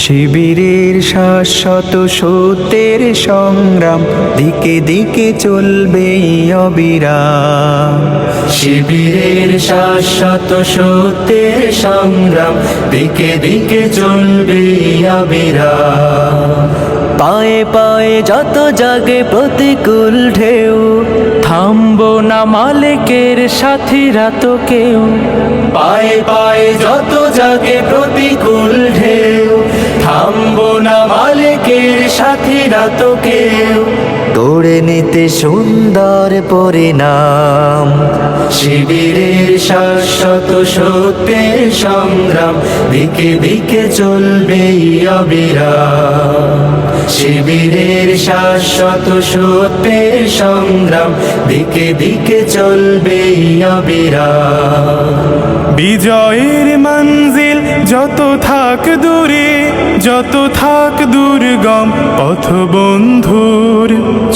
শিবিরের শাশ্বত সত্যের সংগ্রাম দিকে দিকে চলবে অবিরাম। শিবিরের শাশ্বত সত্যের সংগ্রাম দিকে দিকে চলবে অবিরাম। পায়ে পায়ে যত জাগে প্রতিকূল ঢেউ, থামবো না মালিকের সাথীরা তো কেউ। পায়ে পায়ে যত জাগে প্রতিকূল ঢেউ, থামবো না মালিকের সাথীরা তো কেউ। গড়ে নিতে সুন্দর পরিণাম। শিবিরের শাশ্বত সত্যের সংগ্রাম দিকে দিকে চলবে অবিরাম। শিবিরের শাশ্বত সত্যের সংগ্রাম দিকে দিকে চলবে অবিরাম। বিজয়ের মঞ্জিল যত থাক দূরে, যত থাক দুর্গম পথ বন্ধুর,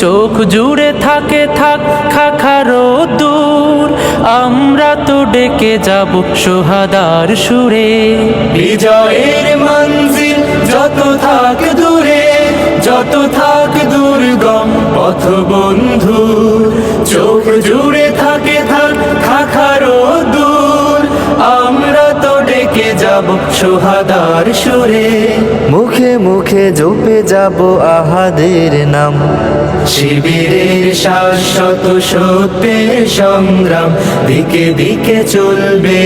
চোখ জুড়ে থাকে থাক খাখারো দূর, আমরা তো ডেকে যাব সোহাদার সুরে। বিজয়ের মঞ্জিল যত থাক দূরে, যত থাক দুর্গম পথ বন্ধু, চোখ জুড়ে থাকে থাক খাখারো দূর, আমরা তো ডেকে যাব সোহাদার সুরে। মুখে মুখে জপে যাব আহাদের নাম। শিবিরের শাশ্বত সত্যের সংগ্রাম দিকে দিকে চলবে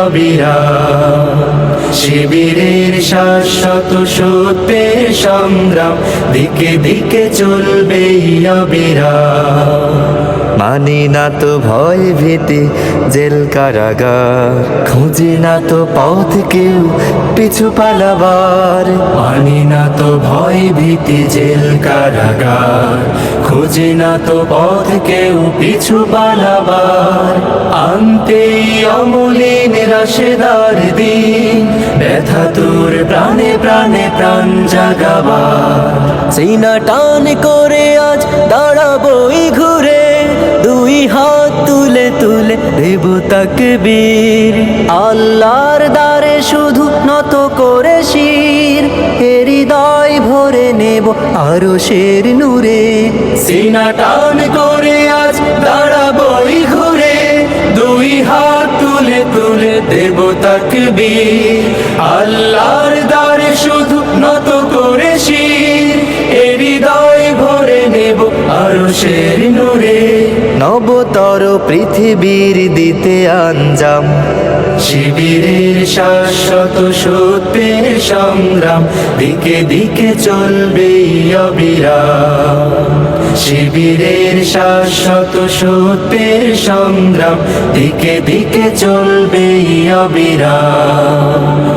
অবিরাম। শিবিরের শাশ্বত সত্যের সংগ্রাম দিকে দিকে চলবে অবিরাম। মানি না তো ভয় ভীতি জেল কারাগার, খুঁজি না তো পথ কেউ পিছু পালাবার। মানি না তো ভয় ভীতি জেল কারাগার, খুঁজি না তো পথ কেউ পিছু পালাবার। আনতে অমলিন রাশেদার দিন, ব্যথা তোর প্রাণে প্রাণে প্রাণ জাগাবার। সিনা টান করে আজ দাঁড়াবই ঘুরে, দুই হাত তুলে তুলে দেব তাকবীর। আল্লাহর দ্বারে শুধু নত করে শির, হৃদয় ভরে নেব আরশের নূরে। সিনা টান করে আজ দাঁড়াবই ঘুরে, দুই হাত তুলে তুলে দেব তাকবীর। আল্লাহর দ্বারে শুধু নত করে শির, হৃদয় ভরে নেব আরশের নূরে। নবতর পৃথিবীর দিতে আঞ্জাম। শিবিরের শাশ্বত সত্যের সংগ্রাম দিকে দিকে চলবে অবিরাম। শিবিরের শাশ্বত সত্যের সংগ্রাম দিকে দিকে চলবে অবিরাম।